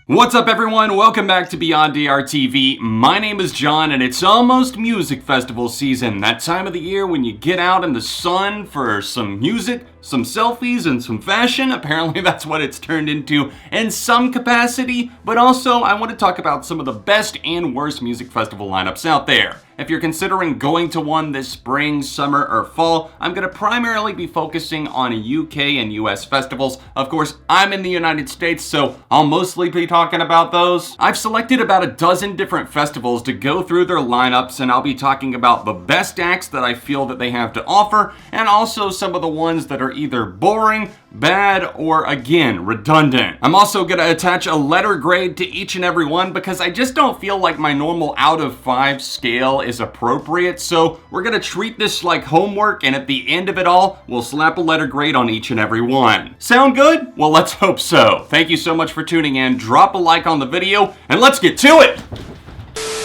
What's up everyone, welcome back to Beyond ARTV. My name is John and it's almost music festival season. That time of the year when you get out in the sun for some music, some selfies, and some fashion. Apparently that's what it's turned into in some capacity, but also I want to talk about some of the best and worst music festival lineups out there. If you're considering going to one this spring, summer, or fall, I'm going to primarily be focusing on UK and US festivals. Of course, I'm in the United States, so I'll mostly be talking about those. I've selected about a dozen different festivals to go through their lineups, and I'll be talking about the best acts that I feel that they have to offer, and also some of the ones that are either boring, bad, or again, redundant. I'm also going to attach a letter grade to each and every one because I just don't feel like my normal out of 5 scale is appropriate, so we're going to treat this like homework, and at the end of it all, we'll slap a letter grade on each and every one. Sound good? Well, let's hope so. Thank you so much for tuning in. Drop a like on the video, and let's get to it!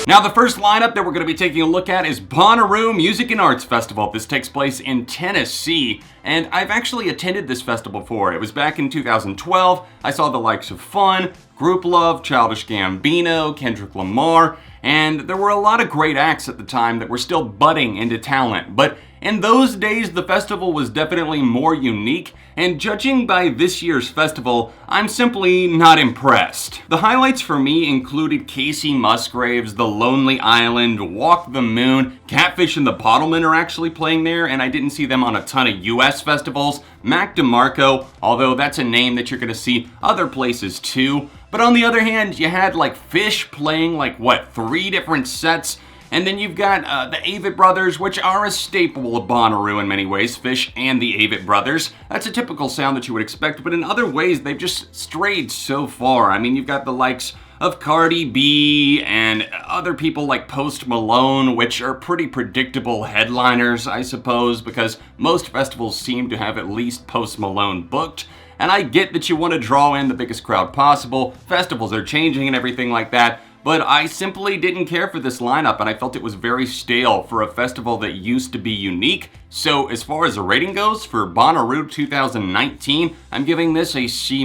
Now, the first lineup that we're going to be taking a look at is Bonnaroo Music and Arts Festival. This takes place in Tennessee, and I've actually attended this festival before. It was back in 2012. I saw the likes of Fun, Group Love, Childish Gambino, Kendrick Lamar, and there were a lot of great acts at the time that were still budding into talent. But in those days, the festival was definitely more unique, and judging by this year's festival, I'm simply not impressed. The highlights for me included Casey Musgraves, The Lonely Island, Walk the Moon, Catfish and the Bottlemen are actually playing there, and I didn't see them on a ton of US festivals, Mac DeMarco, although that's a name that you're gonna see other places too. But on the other hand, you had like Fish playing 3 different sets. And then you've got the Avett Brothers, which are a staple of Bonnaroo in many ways, Fish and the Avett Brothers. That's a typical sound that you would expect, but in other ways, they've just strayed so far. I mean, you've got the likes of Cardi B and other people like Post Malone, which are pretty predictable headliners, I suppose, because most festivals seem to have at least Post Malone booked. And I get that you want to draw in the biggest crowd possible. Festivals are changing and everything like that. But I simply didn't care for this lineup, and I felt it was very stale for a festival that used to be unique. So as far as a rating goes, for Bonnaroo 2019, I'm giving this a C-.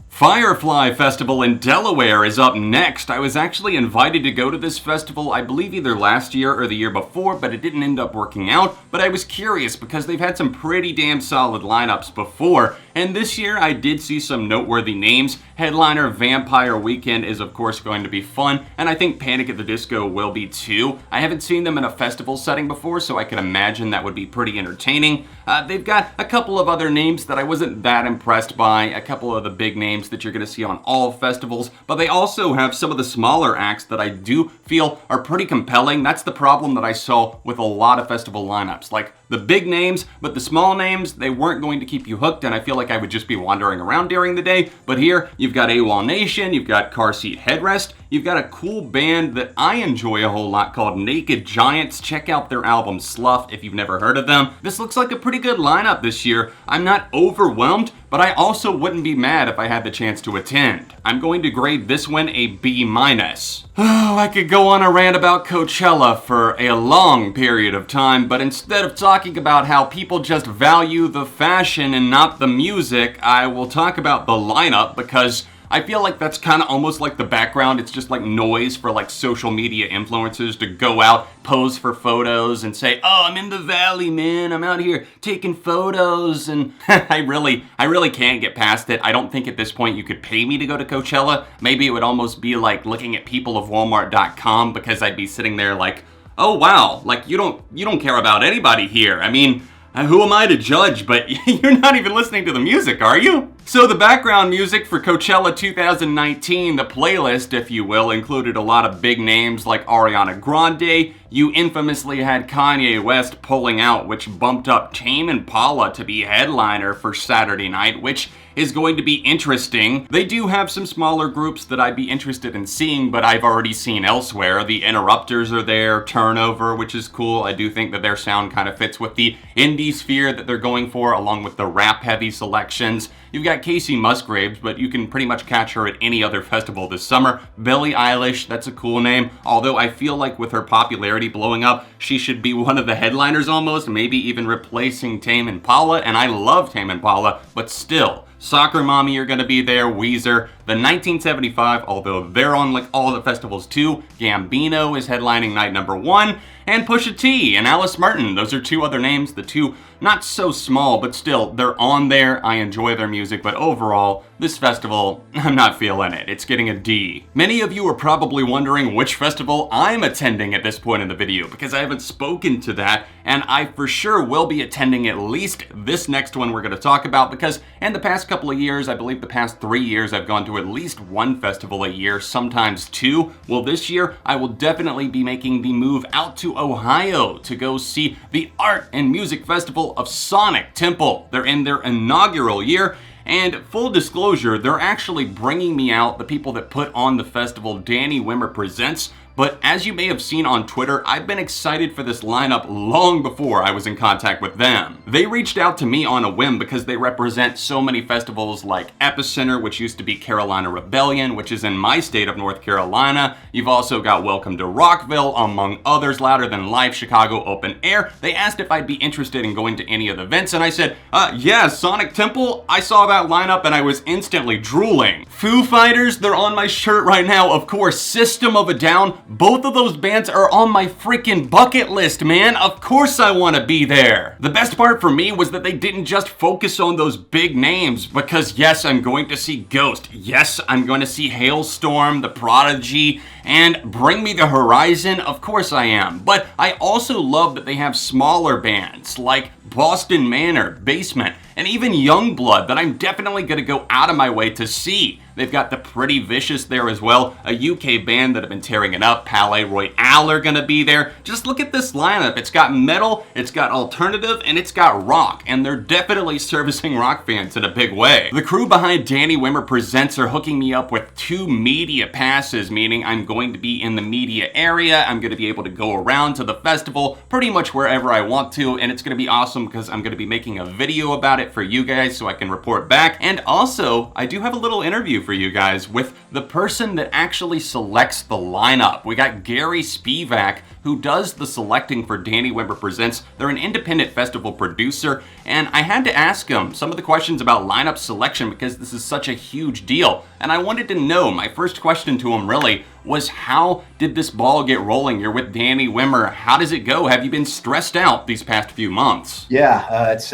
Firefly Festival in Delaware is up next. I was actually invited to go to this festival, I believe either last year or the year before, but it didn't end up working out. But I was curious because they've had some pretty damn solid lineups before, and this year I did see some noteworthy names. Headliner Vampire Weekend is of course going to be fun, and I think Panic at the Disco will be too. I haven't seen them in a festival setting before, so I can imagine that would be pretty entertaining. They've got a couple of other names that I wasn't that impressed by, a couple of the big names that you're going to see on all festivals, but they also have some of the smaller acts that I do feel are pretty compelling. That's the problem that I saw with a lot of festival lineups. Like the big names, but the small names, they weren't going to keep you hooked, and I feel like I would just be wandering around during the day. But here, you've got AWOL Nation, you've got Car Seat Headrest, you've got a cool band that I enjoy a whole lot called Naked Giants. Check out their album Slough if you've never heard of them. This looks like a pretty good lineup this year. I'm not overwhelmed, but I also wouldn't be mad if I had the chance to attend. I'm going to grade this one a B-. Oh, I could go on a rant about Coachella for a long period of time, but instead of talking about how people just value the fashion and not the music, I will talk about the lineup because I feel like that's kind of almost like the background. It's just like noise for like social media influencers to go out, pose for photos and say, oh, I'm in the valley, man. I'm out here taking photos. And I really can't get past it. I don't think at this point you could pay me to go to Coachella. Maybe it would almost be like looking at peopleofwalmart.com because I'd be sitting there like, oh, wow, like you don't care about anybody here. I mean, who am I to judge? But you're not even listening to the music, are you? So the background music for Coachella 2019, the playlist, if you will, included a lot of big names like Ariana Grande. You infamously had Kanye West pulling out, which bumped up Tame Impala to be headliner for Saturday night, which is going to be interesting. They do have some smaller groups that I'd be interested in seeing, but I've already seen elsewhere. The Interrupters are there, Turnover, which is cool. I do think that their sound kind of fits with the indie sphere that they're going for, along with the rap-heavy selections. You've got Casey Musgraves, but you can pretty much catch her at any other festival this summer. Billie Eilish, that's a cool name, although I feel like with her popularity blowing up, she should be one of the headliners almost, maybe even replacing Tame Impala, and I love Tame Impala, but still, Soccer Mommy are going to be there, Weezer, the 1975, although they're on like all the festivals too. Gambino is headlining night number 1, and Pusha T and Alice Martin. Those are 2 other names, the 2 not so small, but still, they're on there. I enjoy their music, but overall, this festival, I'm not feeling it. It's getting a D. Many of you are probably wondering which festival I'm attending at this point in the video, because I haven't spoken to that, and I for sure will be attending at least this next one we're going to talk about, because in the past couple of years, I believe the past 3 years, I've gone to at least 1 festival a year, sometimes 2. Well, this year, I will definitely be making the move out to Ohio to go see the Art and Music Festival of Sonic Temple. They're in their inaugural year, and full disclosure, they're actually bringing me out, the people that put on the festival, Danny Wimmer Presents. But as you may have seen on Twitter, I've been excited for this lineup long before I was in contact with them. They reached out to me on a whim because they represent so many festivals like Epicenter, which used to be Carolina Rebellion, which is in my state of North Carolina. You've also got Welcome to Rockville, among others, Louder Than Life, Chicago Open Air. They asked if I'd be interested in going to any of the events, and I said, yeah, Sonic Temple. I saw that lineup and I was instantly drooling. Foo Fighters, they're on my shirt right now. Of course, System of a Down. Both of those bands are on my freaking bucket list, man. Of course I want to be there. The best part for me was that they didn't just focus on those big names, because yes, I'm going to see Ghost. Yes, I'm going to see Hailstorm, The Prodigy, and Bring Me the Horizon. Of course I am. But I also love that they have smaller bands like Boston Manor, Basement, and even Youngblood that I'm definitely going to go out of my way to see. They've got the Pretty Vicious there as well, a UK band that have been tearing it up. Palais Royale are going to be there. Just look at this lineup. It's got metal, it's got alternative, and it's got rock, and they're definitely servicing rock fans in a big way. The crew behind Danny Wimmer Presents are hooking me up with 2 media passes, meaning I'm going to be in the media area. I'm going to be able to go around to the festival pretty much wherever I want to, and it's going to be awesome because I'm going to be making a video about it for you guys so I can report back. And also, I do have a little interview for you guys with the person that actually selects the lineup. We got Gary Spivak, who does the selecting for Danny Wimmer Presents. They're an independent festival producer, and I had to ask him some of the questions about lineup selection because this is such a huge deal. And I wanted to know, my first question to him really was, how did this ball get rolling? You're with Danny Wimmer. How does it go? Have you been stressed out these past few months? Yeah, it's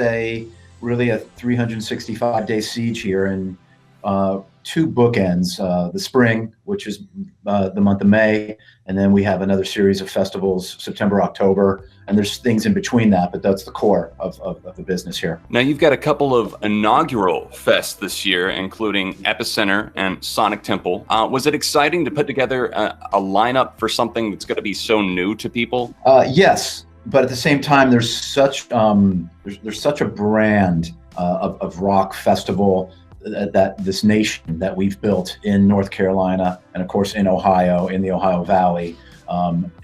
really a 365-day siege here, and 2 bookends, the spring, which is the month of May, and then we have another series of festivals, September, October, and there's things in between that, but that's the core of the business here. Now, you've got a couple of inaugural fests this year, including Epicenter and Sonic Temple. Was it exciting to put together a lineup for something that's going to be so new to people? Yes, but at the same time, there's such a brand of rock festival that this nation that we've built in North Carolina and of course in Ohio, in the Ohio Valley,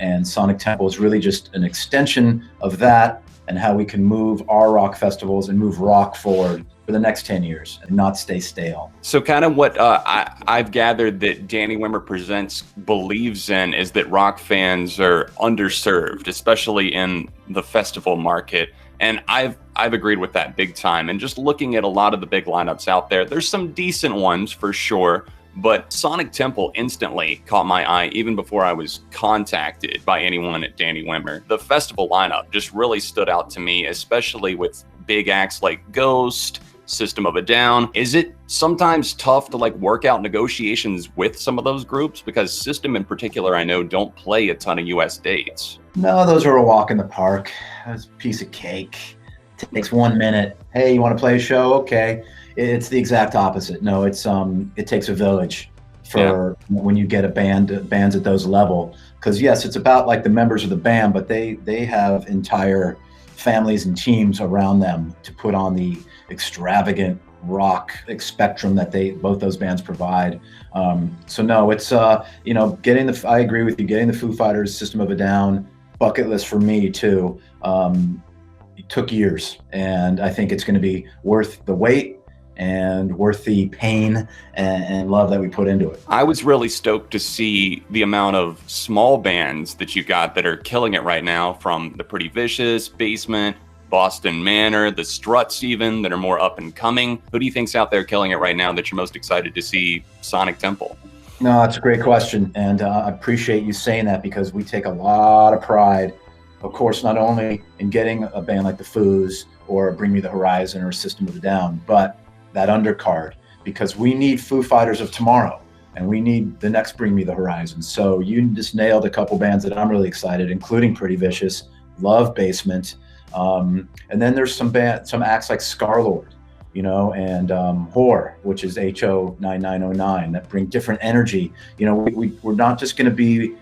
and Sonic Temple is really just an extension of that and how we can move our rock festivals and move rock forward for the next 10 years and not stay stale. So kind of what I've gathered that Danny Wimmer Presents believes in is that rock fans are underserved, especially in the festival market. And I've agreed with that big time. And just looking at a lot of the big lineups out there, there's some decent ones for sure, but Sonic Temple instantly caught my eye even before I was contacted by anyone at Danny Wimmer. The festival lineup just really stood out to me, especially with big acts like Ghost, System of a Down. Is it sometimes tough to work out negotiations with some of those groups? Because System in particular, I know, don't play a ton of US dates. No, those are a walk in the park. It's a piece of cake. It takes 1 minute. Hey, you want to play a show? Okay. It's the exact opposite. No, it takes a village for when you get bands at those level. Because yes, it's about the members of the band, but they have entire families and teams around them to put on the extravagant rock spectrum that both those bands provide. So no, it's I agree with you, getting the Foo Fighters, System of a Down, bucket list for me too. It took years, and I think it's going to be worth the wait and worth the pain and love that we put into it. I was really stoked to see the amount of small bands that you got that are killing it right now, from the Pretty Vicious, Basement, Boston Manor, the Struts even, that are more up and coming. Who do you think's out there killing it right now that you're most excited to see Sonic Temple? No, that's a great question, and I appreciate you saying that because we take a lot of pride, of course, not only in getting a band like the Foos or Bring Me the Horizon or System of a Down, but that undercard, because we need Foo Fighters of tomorrow, and we need the next Bring Me the Horizon. So you just nailed a couple bands that I'm really excited, including Pretty Vicious, love Basement, and then there's some acts like Scarlord, and Whore, which is HO9909, that bring different energy. We're not just going to be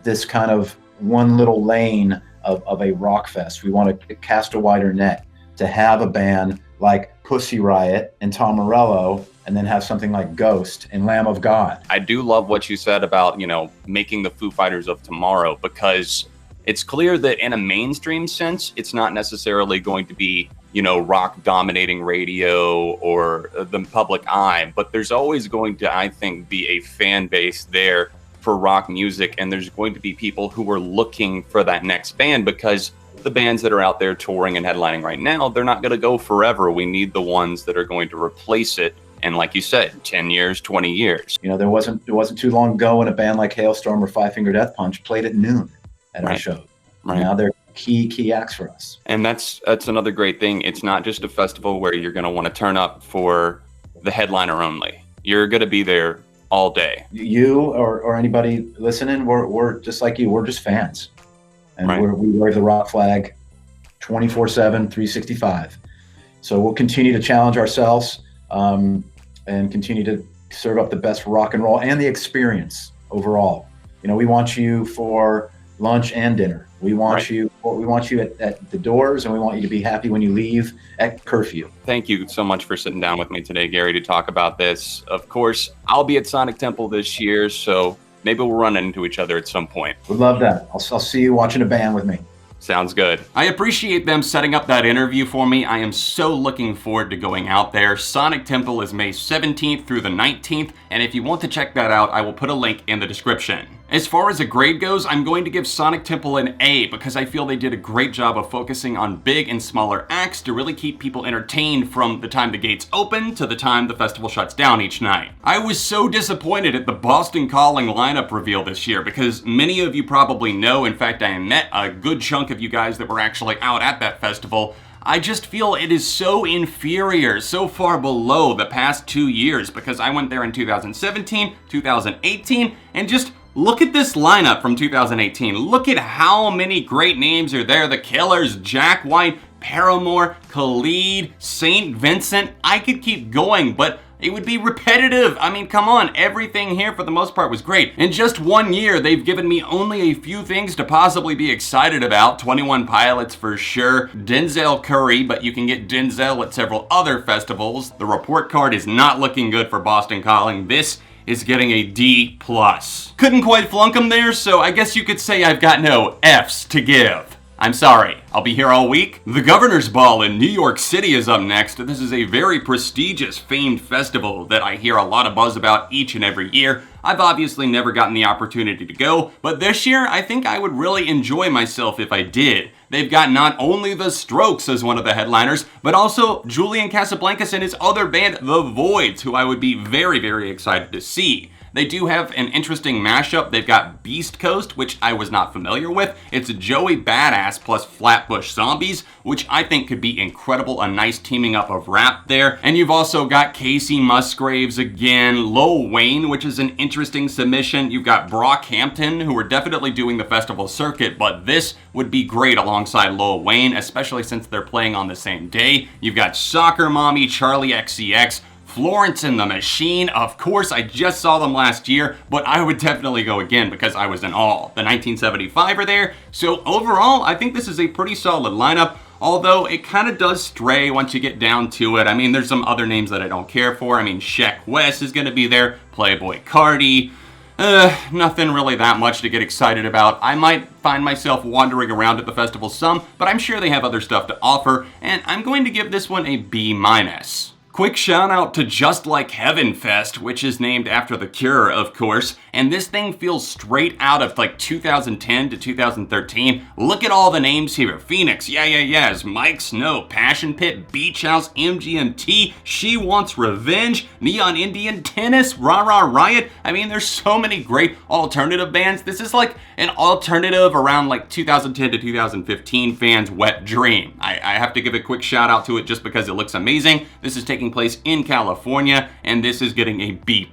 this kind of one little lane of a rock fest. We want to cast a wider net to have a band like Pussy Riot and Tom Morello, and then have something like Ghost and Lamb of God. I do love what you said about, making the Foo Fighters of tomorrow, because it's clear that in a mainstream sense, it's not necessarily going to be, rock dominating radio or the public eye, but there's always going to, I think, be a fan base there for rock music, and there's going to be people who are looking for that next band, because the bands that are out there touring and headlining right now, they're not going to go forever. We need the ones that are going to replace it. And like you said, 10 years, 20 years. There wasn't too long ago when a band like Hailstorm or Five Finger Death Punch played at noon at our show. Right. Now they're key acts for us. And that's another great thing. It's not just a festival where you're going to want to turn up for the headliner only. You're going to be there all day. You or anybody listening, we're just like you. We're just fans. And we wear the rock flag 24/7, 365. So we'll continue to challenge ourselves and continue to serve up the best rock and roll and the experience overall. We want you for lunch and dinner. We want you at the doors, and we want you to be happy when you leave at curfew. Thank you so much for sitting down with me today, Gary, to talk about this. Of course, I'll be at Sonic Temple this year, so maybe we'll run into each other at some point. Would love that. I'll see you watching a band with me. Sounds good. I appreciate them setting up that interview for me. I am so looking forward to going out there. Sonic Temple is May 17th through the 19th, and if you want to check that out, I will put a link in the description. As far as a grade goes, I'm going to give Sonic Temple an A because I feel they did a great job of focusing on big and smaller acts to really keep people entertained from the time the gates open to the time the festival shuts down each night. I was so disappointed at the Boston Calling lineup reveal this year because many of you probably know, in fact I met a good chunk of you guys that were actually out at that festival. I just feel it is so inferior, so far below the past 2 years because I went there in 2017, 2018, and just look at this lineup from 2018. Look at how many great names are there. The Killers, Jack White, Paramore, Khalid, St. Vincent. I could keep going, but it would be repetitive. I mean, come on, everything here for the most part was great. In just 1 year, they've given me only a few things to possibly be excited about. 21 Pilots for sure, Denzel Curry, but you can get Denzel at several other festivals. The report card is not looking good for Boston Calling. This is getting a D+. Couldn't quite flunk them there, so I guess you could say I've got no F's to give. I'm sorry, I'll be here all week. The Governor's Ball in New York City is up next. This is a very prestigious, famed festival that I hear a lot of buzz about each and every year. I've obviously never gotten the opportunity to go, but this year I think I would really enjoy myself if I did. They've got not only The Strokes as one of the headliners, but also Julian Casablancas and his other band, The Voids, who I would be very, very excited to see. They do have an interesting mashup. They've got Beast Coast, which I was not familiar with. It's Joey Badass plus Flatbush Zombies, which I think could be incredible. A nice teaming up of rap there. And you've also got Casey Musgraves again, Lil Wayne, which is an interesting submission. You've got Brockhampton, who are definitely doing the festival circuit, but this would be great alongside Lil Wayne, especially since they're playing on the same day. You've got Soccer Mommy, Charlie XCX, Florence and the Machine. Of course, I just saw them last year, but I would definitely go again because I was in awe. The 1975 are there, so overall, I think this is a pretty solid lineup, although it kind of does stray once you get down to it. I mean, there's some other names that I don't care for. I mean, Sheck West is going to be there, Playboy Cardi. Nothing really that much to get excited about. I might find myself wandering around at the festival some, but I'm sure they have other stuff to offer, and I'm going to give this one a B-. Quick shout out to Just Like Heaven Fest, which is named after The Cure, of course, and this thing feels straight out of like 2010 to 2013. Look at all the names here. Phoenix, Yes, Mike Snow, Passion Pit, Beach House, MGMT, She Wants Revenge, Neon Indian, Tennis, Rah Rah Riot. I mean, there's so many great alternative bands. This is like an alternative around like 2010 to 2015 fans' wet dream. I have to give a quick shout out to it just because it looks amazing. This is taking place in California, and this is getting a B+.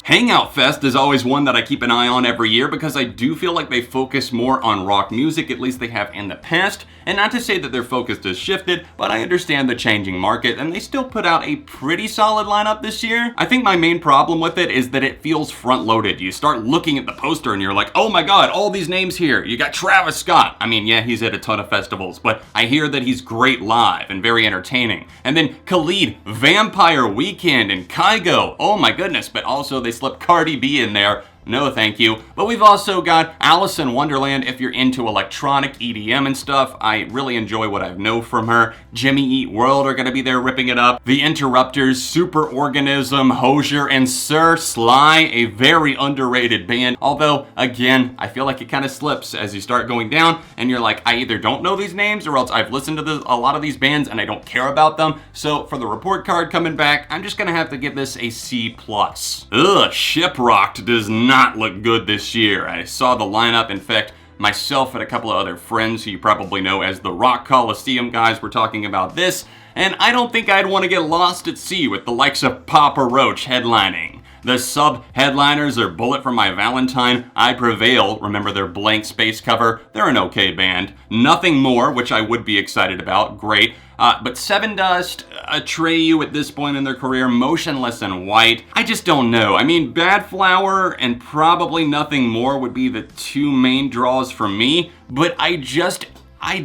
Hangout Fest is always one that I keep an eye on every year because I do feel like they focus more on rock music, at least they have in the past. And not to say that their focus has shifted, but I understand the changing market, and they still put out a pretty solid lineup this year. I think my main problem with it is that it feels front-loaded. You start looking at the poster and you're like, oh my god, all these names here. You got Travis Scott. I mean, yeah, he's at a ton of festivals, but I hear that he's great live and very entertaining. And then Khalid, Vampire Weekend, and Kygo. Oh my goodness, but also they slipped Cardi B in there. No thank you. But we've also got Alice in Wonderland if you're into electronic EDM and stuff. I really enjoy what I know from her. Jimmy Eat World are gonna be there ripping it up. The Interrupters, Superorganism, Hozier, and Sir Sly, a very underrated band. Although, again, I feel like it kind of slips as you start going down and you're like, I either don't know these names or else I've listened to a lot of these bands and I don't care about them. So for the report card coming back, I'm just gonna have to give this a C+. Ugh, Shiprock does not look good this year. I saw the lineup. In fact, myself and a couple of other friends who you probably know as the Rock Coliseum guys were talking about this, and I don't think I'd want to get lost at sea with the likes of Papa Roach headlining. The sub-headliners are Bullet for My Valentine, I Prevail, remember their Blank Space cover, they're an okay band. Nothing More, which I would be excited about, great. But Seven Dust, Atreyu at this point in their career, Motionless in White, I just don't know. I mean, Bad Flower and probably Nothing More would be the two main draws for me, but I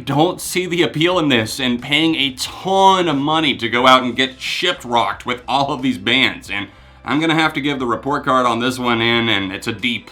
don't see the appeal in this and paying a ton of money to go out and get Shiprocked with all of these bands, and I'm gonna have to give the report card on this one in, and it's a D+.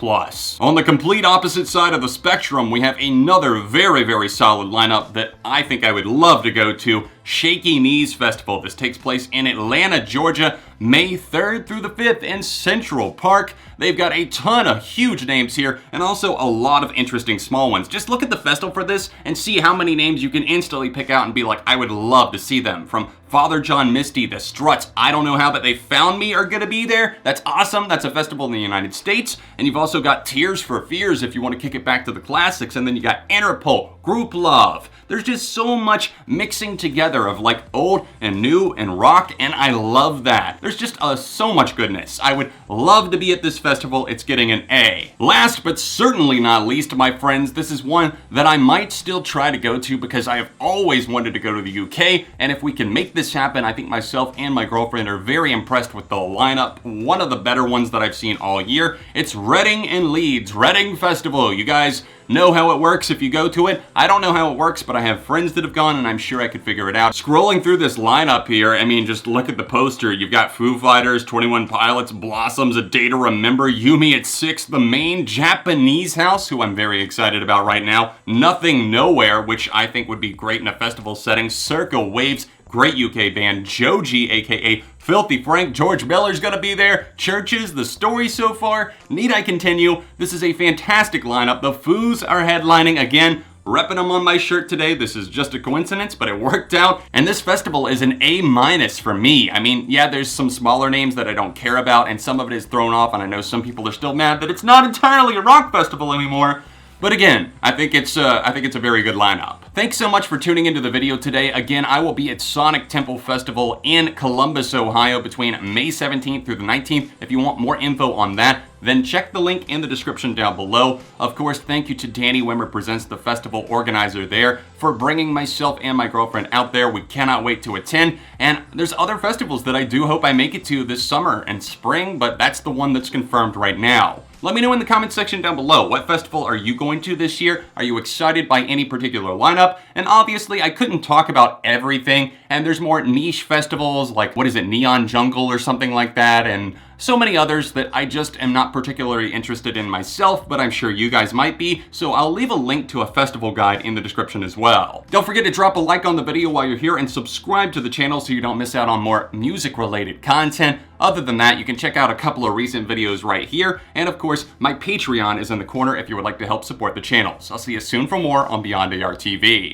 On the complete opposite side of the spectrum, we have another very, very solid lineup that I think I would love to go to. Shaky Knees Festival. This takes place in Atlanta, Georgia, May 3rd through the 5th in Central Park. They've got a ton of huge names here and also a lot of interesting small ones. Just look at the festival for this and see how many names you can instantly pick out and be like, I would love to see them. From Father John Misty, The Struts, I Don't Know How But They Found Me are gonna be there. That's awesome. That's a festival in the United States. And you've also got Tears for Fears if you want to kick it back to the classics. And then you got Interpol, Group Love. There's just so much mixing together of like old and new and rock, and I love that. There's just so much goodness. I would love to be at this festival. It's getting an A. Last but certainly not least, my friends, this is one that I might still try to go to because I have always wanted to go to the UK, and if we can make this happen, I think myself and my girlfriend are very impressed with the lineup. One of the better ones that I've seen all year. It's Reading and Leeds, Reading Festival. You guys know how it works if you go to it. I don't know how it works, but I have friends that have gone and I'm sure I could figure it out. Scrolling through this lineup here, I mean, just look at the poster. You've got Foo Fighters, 21 Pilots, Blossoms, A Day to Remember, Yumi at 6, The Main, Japanese House, who I'm very excited about right now, Nothing Nowhere, which I think would be great in a festival setting, Circle Waves, great UK band, Joji, aka Filthy Frank, George Miller's gonna be there, Churches, The Story So Far, need I continue? This is a fantastic lineup. The Foos are headlining again, repping them on my shirt today. This is just a coincidence, but it worked out. And this festival is an A- for me. I mean, yeah, there's some smaller names that I don't care about, and some of it is thrown off, and I know some people are still mad that it's not entirely a rock festival anymore. But again, I think it's a very good lineup. Thanks so much for tuning into the video today. Again, I will be at Sonic Temple Festival in Columbus, Ohio between May 17th through the 19th. If you want more info on that, then check the link in the description down below. Of course, thank you to Danny Wimmer Presents, the festival organizer there, for bringing myself and my girlfriend out there. We cannot wait to attend. And there's other festivals that I do hope I make it to this summer and spring, but that's the one that's confirmed right now. Let me know in the comment section down below, what festival are you going to this year? Are you excited by any particular lineup? And obviously, I couldn't talk about everything, and there's more niche festivals like, what is it, Neon Jungle or something like that, and So many others that I just am not particularly interested in myself, but I'm sure you guys might be, so I'll leave a link to a festival guide in the description as well. Don't forget to drop a like on the video while you're here and subscribe to the channel so you don't miss out on more music-related content. Other than that, you can check out a couple of recent videos right here, and of course, my Patreon is in the corner if you would like to help support the channel. So I'll see you soon for more on Beyond ARTV.